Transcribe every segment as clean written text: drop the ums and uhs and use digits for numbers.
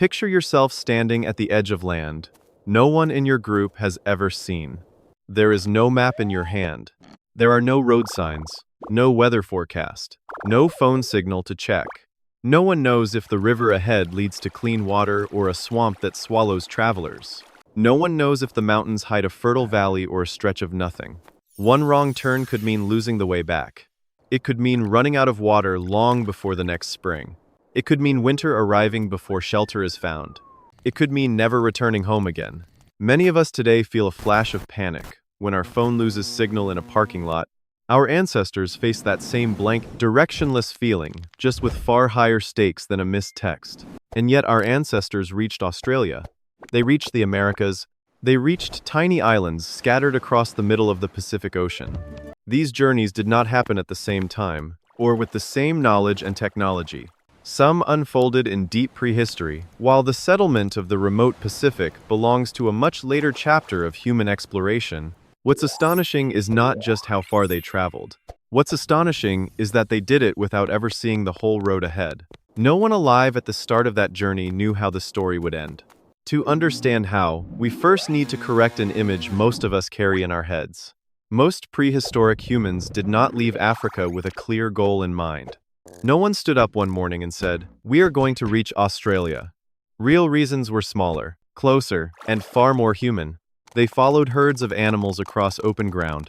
Picture yourself standing at the edge of land no one in your group has ever seen. There is no map in your hand. There are no road signs, no weather forecast, no phone signal to check. No one knows if the river ahead leads to clean water or a swamp that swallows travelers. No one knows if the mountains hide a fertile valley or a stretch of nothing. One wrong turn could mean losing the way back. It could mean running out of water long before the next spring. It could mean winter arriving before shelter is found. It could mean never returning home again. Many of us today feel a flash of panic when our phone loses signal in a parking lot. Our ancestors faced that same blank, directionless feeling, just with far higher stakes than a missed text. And yet our ancestors reached Australia. They reached the Americas. They reached tiny islands scattered across the middle of the Pacific Ocean. These journeys did not happen at the same time, or with the same knowledge and technology. Some unfolded in deep prehistory, while the settlement of the remote Pacific belongs to a much later chapter of human exploration. What's astonishing is not just how far they traveled. What's astonishing is that they did it without ever seeing the whole road ahead. No one alive at the start of that journey knew how the story would end. To understand how, we first need to correct an image most of us carry in our heads. Most prehistoric humans did not leave Africa with a clear goal in mind. No one stood up one morning and said, "We are going to reach Australia." Real reasons were smaller, closer, and far more human. They followed herds of animals across open ground.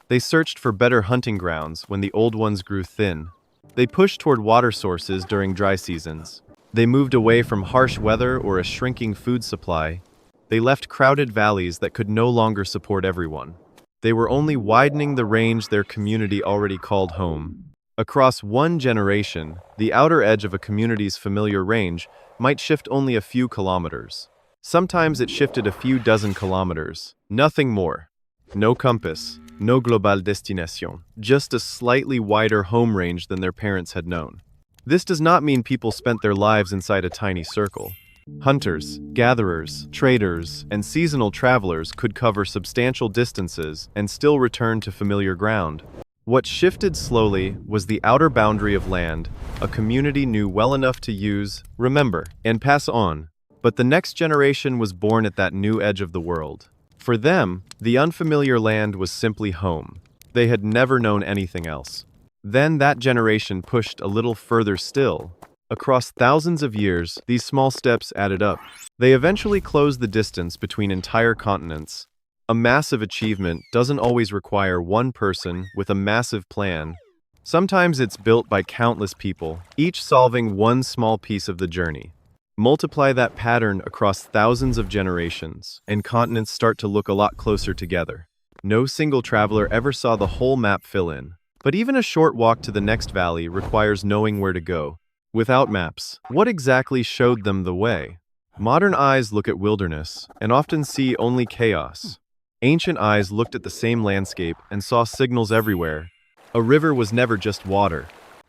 They searched for better hunting grounds when the old ones grew thin. They pushed toward water sources during dry seasons. They moved away from harsh weather or a shrinking food supply. They left crowded valleys that could no longer support everyone. They were only widening the range their community already called home. Across one generation, the outer edge of a community's familiar range might shift only a few kilometers. Sometimes it shifted a few dozen kilometers, nothing more. No compass, no global destination, just a slightly wider home range than their parents had known. This does not mean people spent their lives inside a tiny circle. Hunters, gatherers, traders, and seasonal travelers could cover substantial distances and still return to familiar ground. What shifted slowly was the outer boundary of land a community knew well enough to use, remember, and pass on. But the next generation was born at that new edge of the world. For them, the unfamiliar land was simply home. They had never known anything else. Then that generation pushed a little further still. Across thousands of years, these small steps added up. They eventually closed the distance between entire continents. A massive achievement doesn't always require one person with a massive plan. Sometimes it's built by countless people, each solving one small piece of the journey. Multiply that pattern across thousands of generations, and continents start to look a lot closer together. No single traveler ever saw the whole map fill in. But even a short walk to the next valley requires knowing where to go. Without maps, what exactly showed them the way? Modern eyes look at wilderness and often see only chaos. Ancient eyes looked at the same landscape and saw signals everywhere. A river was never just water.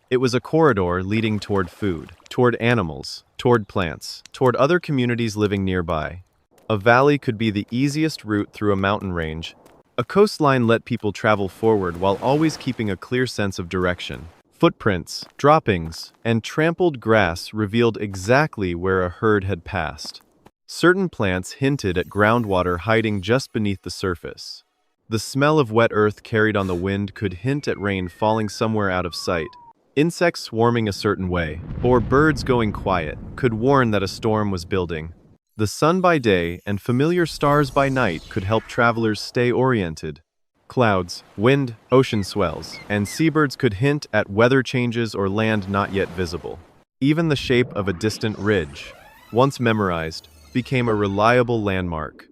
It was a corridor leading toward food, toward animals, toward plants, toward other communities living nearby. A valley could be the easiest route through a mountain range. A coastline let people travel forward while always keeping a clear sense of direction. Footprints, droppings, and trampled grass revealed exactly where a herd had passed. Certain plants hinted at groundwater hiding just beneath the surface. The smell of wet earth carried on the wind could hint at rain falling somewhere out of sight. Insects swarming a certain way, or birds going quiet, could warn that a storm was building. The sun by day and familiar stars by night could help travelers stay oriented. Clouds, wind, ocean swells, and seabirds could hint at weather changes or land not yet visible. Even the shape of a distant ridge, once memorized, became a reliable landmark.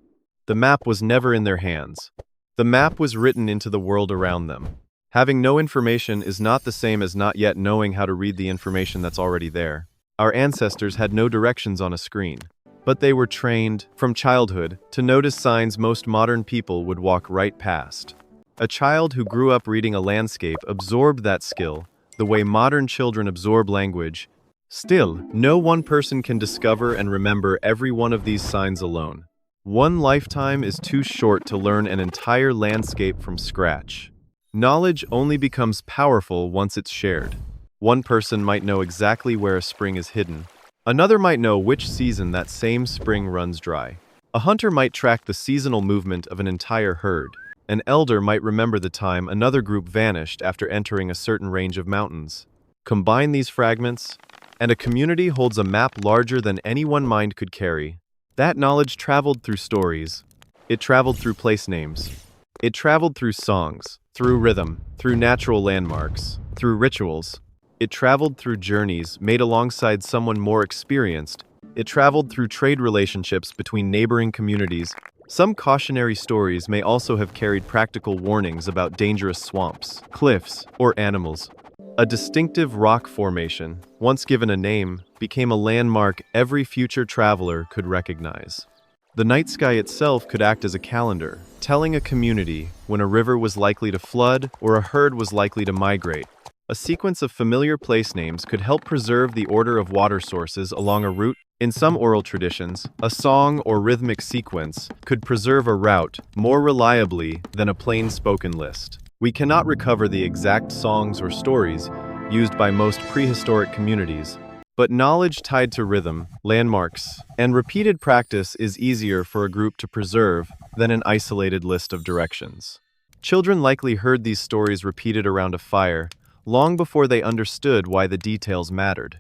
The map was never in their hands. The map was written into the world around them. Having no information is not the same as not yet knowing how to read the information that's already there. Our ancestors had no directions on a screen, but they were trained, from childhood, to notice signs most modern people would walk right past. A child who grew up reading a landscape absorbed that skill, the way modern children absorb language. Still, no one person can discover and remember every one of these signs alone. One lifetime is too short to learn an entire landscape from scratch. Knowledge only becomes powerful once it's shared. One person might know exactly where a spring is hidden. Another might know which season that same spring runs dry. A hunter might track the seasonal movement of an entire herd. An elder might remember the time another group vanished after entering a certain range of mountains. Combine these fragments, and a community holds a map larger than any one mind could carry. That knowledge traveled through stories. It traveled through place names. It traveled through songs, through rhythm, through natural landmarks, through rituals. It traveled through journeys made alongside someone more experienced. It traveled through trade relationships between neighboring communities. Some cautionary stories may also have carried practical warnings about dangerous swamps, cliffs, or animals. A distinctive rock formation, once given a name, became a landmark every future traveler could recognize. The night sky itself could act as a calendar, telling a community when a river was likely to flood or a herd was likely to migrate. A sequence of familiar place names could help preserve the order of water sources along a route. In some oral traditions, a song or rhythmic sequence could preserve a route more reliably than a plain spoken list. We cannot recover the exact songs or stories used by most prehistoric communities, but knowledge tied to rhythm, landmarks, and repeated practice is easier for a group to preserve than an isolated list of directions. Children likely heard these stories repeated around a fire long before they understood why the details mattered.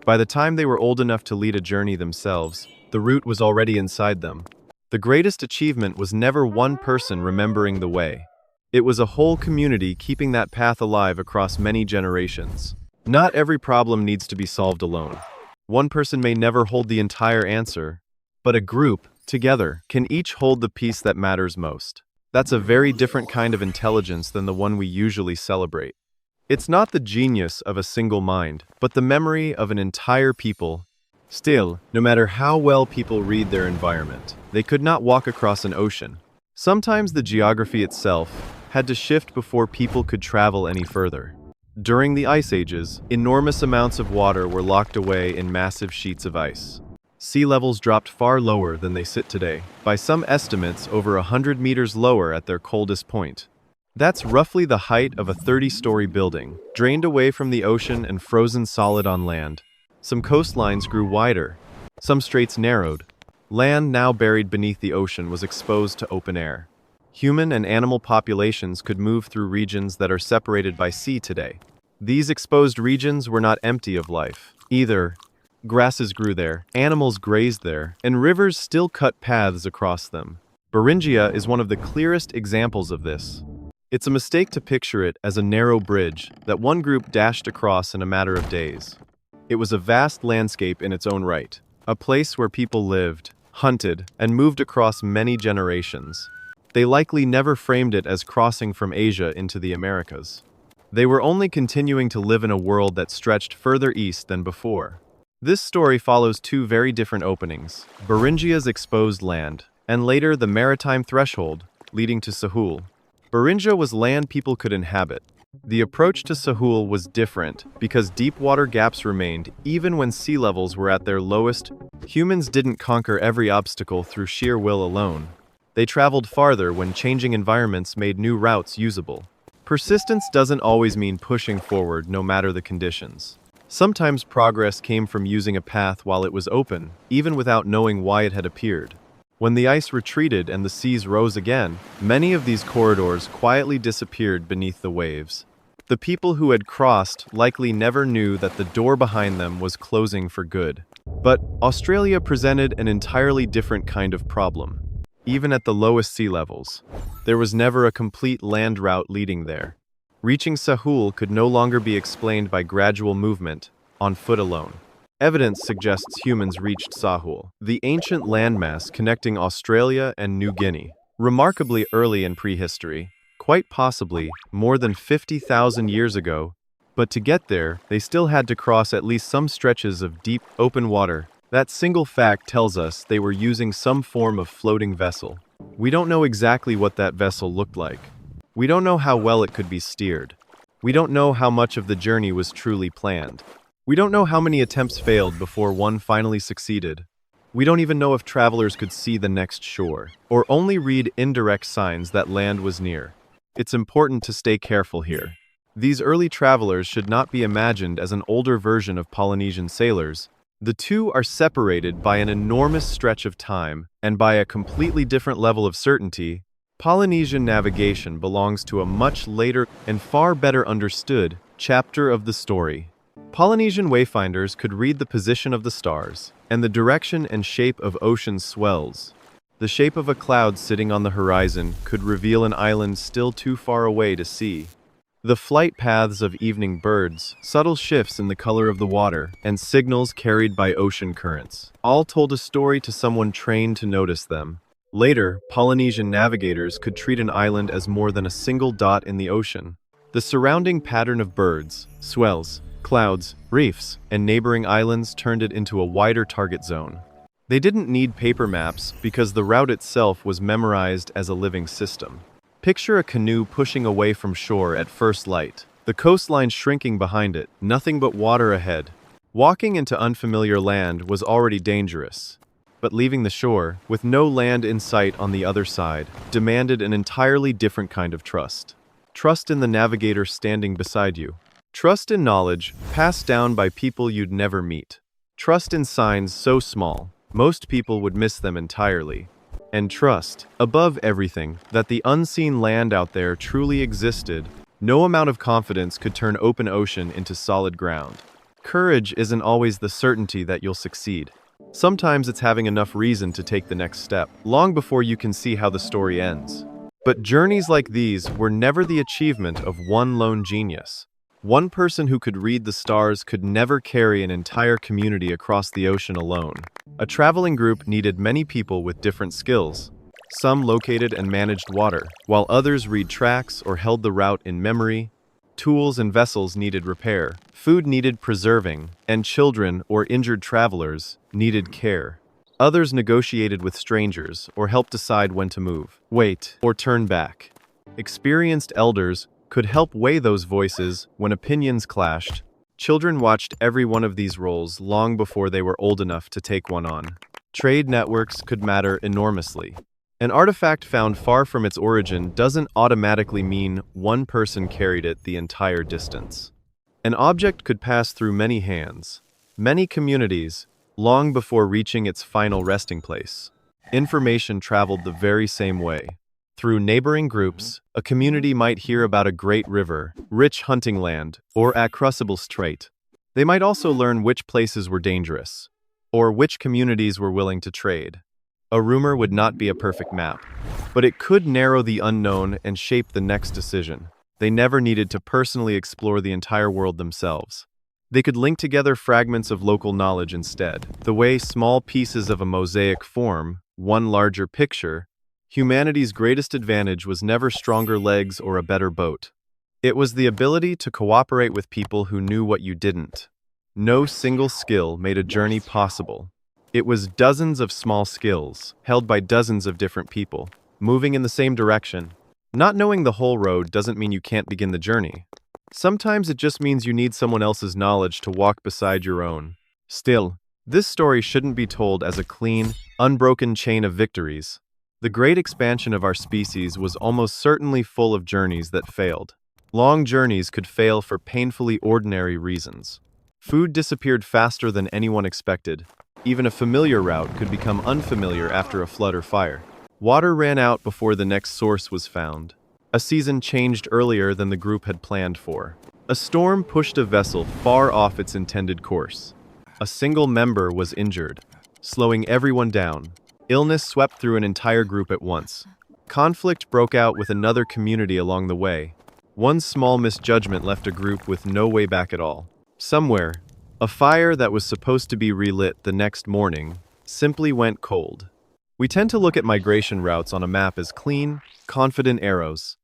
By the time they were old enough to lead a journey themselves, the route was already inside them. The greatest achievement was never one person remembering the way. It was a whole community keeping that path alive across many generations. Not every problem needs to be solved alone. One person may never hold the entire answer, but a group, together, can each hold the piece that matters most. That's a very different kind of intelligence than the one we usually celebrate. It's not the genius of a single mind, but the memory of an entire people. Still, no matter how well people read their environment, they could not walk across an ocean. Sometimes the geography itself had to shift before people could travel any further. During the ice ages, enormous amounts of water were locked away in massive sheets of ice. Sea levels dropped far lower than they sit today, by some estimates over 100 meters lower at their coldest point. That's roughly the height of a 30-story building, drained away from the ocean and frozen solid on land. Some coastlines grew wider, some straits narrowed. Land now buried beneath the ocean was exposed to open air. Human and animal populations could move through regions that are separated by sea today. These exposed regions were not empty of life, either. Grasses grew there, animals grazed there, and rivers still cut paths across them. Beringia is one of the clearest examples of this. It's a mistake to picture it as a narrow bridge that one group dashed across in a matter of days. It was a vast landscape in its own right, a place where people lived, hunted, and moved across many generations. They likely never framed it as crossing from Asia into the Americas. They were only continuing to live in a world that stretched further east than before. This story follows two very different openings: Beringia's exposed land, and later the maritime threshold, leading to Sahul. Beringia was land people could inhabit. The approach to Sahul was different because deep water gaps remained even when sea levels were at their lowest. Humans didn't conquer every obstacle through sheer will alone. They traveled farther when changing environments made new routes usable. Persistence doesn't always mean pushing forward no matter the conditions. Sometimes progress came from using a path while it was open, even without knowing why it had appeared. When the ice retreated and the seas rose again, many of these corridors quietly disappeared beneath the waves. The people who had crossed likely never knew that the door behind them was closing for good. But Australia presented an entirely different kind of problem. Even at the lowest sea levels, there was never a complete land route leading there. Reaching Sahul could no longer be explained by gradual movement, on foot alone. Evidence suggests humans reached Sahul, the ancient landmass connecting Australia and New Guinea, remarkably early in prehistory, quite possibly more than 50,000 years ago. But to get there, they still had to cross at least some stretches of deep, open water. That single fact tells us they were using some form of floating vessel. We don't know exactly what that vessel looked like. We don't know how well it could be steered. We don't know how much of the journey was truly planned. We don't know how many attempts failed before one finally succeeded. We don't even know if travelers could see the next shore, or only read indirect signs that land was near. It's important to stay careful here. These early travelers should not be imagined as an older version of Polynesian sailors. The two are separated by an enormous stretch of time and by a completely different level of certainty. Polynesian navigation belongs to a much later and far better understood chapter of the story. Polynesian wayfinders could read the position of the stars and the direction and shape of ocean swells. The shape of a cloud sitting on the horizon could reveal an island still too far away to see. The flight paths of evening birds, subtle shifts in the color of the water, and signals carried by ocean currents all told a story to someone trained to notice them. Later, Polynesian navigators could treat an island as more than a single dot in the ocean. The surrounding pattern of birds, swells, clouds, reefs, and neighboring islands turned it into a wider target zone. They didn't need paper maps because the route itself was memorized as a living system. Picture a canoe pushing away from shore at first light, the coastline shrinking behind it, nothing but water ahead. Walking into unfamiliar land was already dangerous, but leaving the shore, with no land in sight on the other side, demanded an entirely different kind of trust. Trust in the navigator standing beside you. Trust in knowledge passed down by people you'd never meet. Trust in signs so small, most people would miss them entirely. And trust, above everything, that the unseen land out there truly existed. No amount of confidence could turn open ocean into solid ground. Courage isn't always the certainty that you'll succeed. Sometimes it's having enough reason to take the next step, long before you can see how the story ends. But journeys like these were never the achievement of one lone genius. One person who could read the stars could never carry an entire community across the ocean alone. A traveling group needed many people with different skills. Some located and managed water, while others read tracks or held the route in memory. Tools and vessels needed repair. Food needed preserving, and children or injured travelers needed care. Others negotiated with strangers or helped decide when to move, wait, or turn back. Experienced elders could help weigh those voices when opinions clashed. Children watched every one of these roles long before they were old enough to take one on. Trade networks could matter enormously. An artifact found far from its origin doesn't automatically mean one person carried it the entire distance. An object could pass through many hands, many communities, long before reaching its final resting place. Information traveled the very same way. Through neighboring groups, a community might hear about a great river, rich hunting land, or a crucible strait. They might also learn which places were dangerous, or which communities were willing to trade. A rumor would not be a perfect map, but it could narrow the unknown and shape the next decision. They never needed to personally explore the entire world themselves. They could link together fragments of local knowledge instead. The way small pieces of a mosaic form one larger picture. Humanity's greatest advantage was never stronger legs or a better boat. It was the ability to cooperate with people who knew what you didn't. No single skill made a journey possible. It was dozens of small skills, held by dozens of different people, moving in the same direction. Not knowing the whole road doesn't mean you can't begin the journey. Sometimes it just means you need someone else's knowledge to walk beside your own. Still, this story shouldn't be told as a clean, unbroken chain of victories. The great expansion of our species was almost certainly full of journeys that failed. Long journeys could fail for painfully ordinary reasons. Food disappeared faster than anyone expected. Even a familiar route could become unfamiliar after a flood or fire. Water ran out before the next source was found. A season changed earlier than the group had planned for. A storm pushed a vessel far off its intended course. A single member was injured, slowing everyone down. Illness swept through an entire group at once. Conflict broke out with another community along the way. One small misjudgment left a group with no way back at all. Somewhere, a fire that was supposed to be relit the next morning simply went cold. We tend to look at migration routes on a map as clean, confident arrows.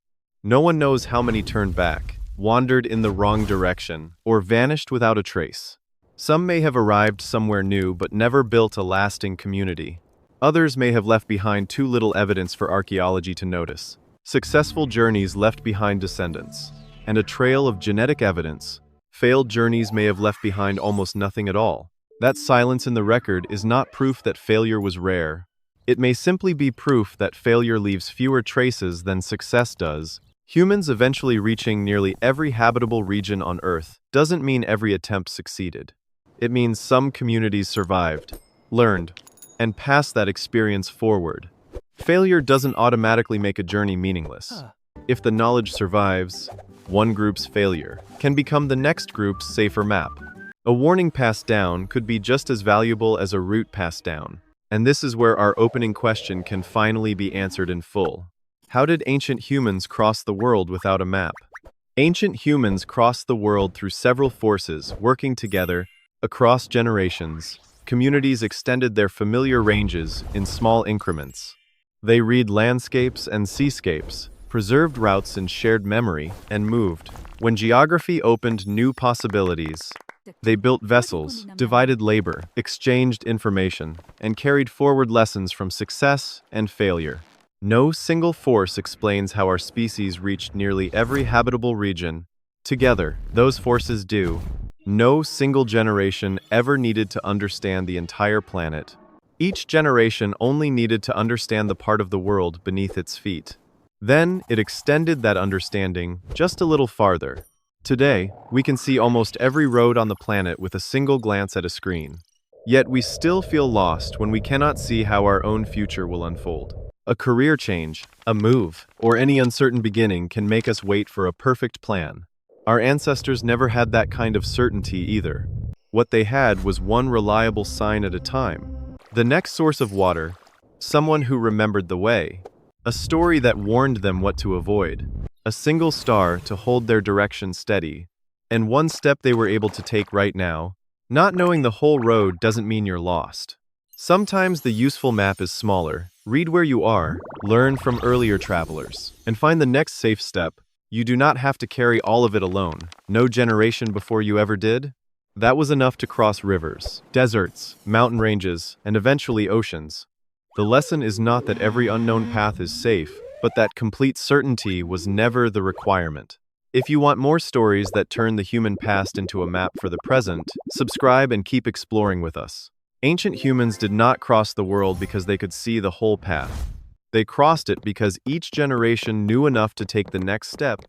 No one knows how many turned back, wandered in the wrong direction, or vanished without a trace. Some may have arrived somewhere new but never built a lasting community. Others may have left behind too little evidence for archaeology to notice. Successful journeys left behind descendants, and a trail of genetic evidence. Failed journeys may have left behind almost nothing at all. That silence in the record is not proof that failure was rare. It may simply be proof that failure leaves fewer traces than success does. Humans eventually reaching nearly every habitable region on Earth doesn't mean every attempt succeeded. It means some communities survived, learned, and passed that experience forward. Failure doesn't automatically make a journey meaningless. If the knowledge survives, one group's failure can become the next group's safer map. A warning passed down could be just as valuable as a route passed down. And this is where our opening question can finally be answered in full. How did ancient humans cross the world without a map? Ancient humans crossed the world through several forces working together across generations. Communities extended their familiar ranges in small increments. They read landscapes and seascapes, preserved routes in shared memory, and moved. When geography opened new possibilities, they built vessels, divided labor, exchanged information, and carried forward lessons from success and failure. No single force explains how our species reached nearly every habitable region. Together, those forces do. No single generation ever needed to understand the entire planet. Each generation only needed to understand the part of the world beneath its feet. Then, it extended that understanding just a little farther. Today, we can see almost every road on the planet with a single glance at a screen. Yet we still feel lost when we cannot see how our own future will unfold. A career change, a move, or any uncertain beginning can make us wait for a perfect plan. Our ancestors never had that kind of certainty either. What they had was one reliable sign at a time. The next source of water, someone who remembered the way, a story that warned them what to avoid, a single star to hold their direction steady, and one step they were able to take right now. Not knowing the whole road doesn't mean you're lost. Sometimes the useful map is smaller. Read where you are, learn from earlier travelers, and find the next safe step. You do not have to carry all of it alone. No generation before you ever did? That was enough to cross rivers, deserts, mountain ranges, and eventually oceans. The lesson is not that every unknown path is safe, but that complete certainty was never the requirement. If you want more stories that turn the human past into a map for the present, subscribe and keep exploring with us. Ancient humans did not cross the world because they could see the whole path. They crossed it because each generation knew enough to take the next step